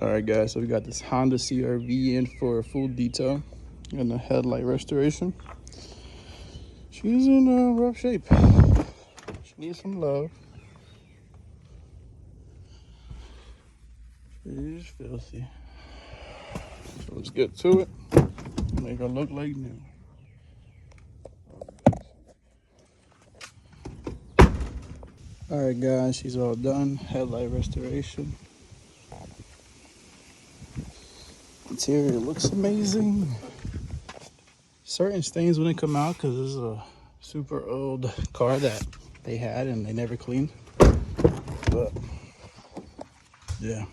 All right, guys, so we got this Honda CR-V in for a full detail and a headlight restoration. She's in rough shape. She needs some love. She's filthy. So let's get to it. Make her look like new. All right, guys, she's all done. Headlight restoration. Interior looks amazing. Certain stains wouldn't come out because this is a super old car that they had and they never cleaned. But yeah.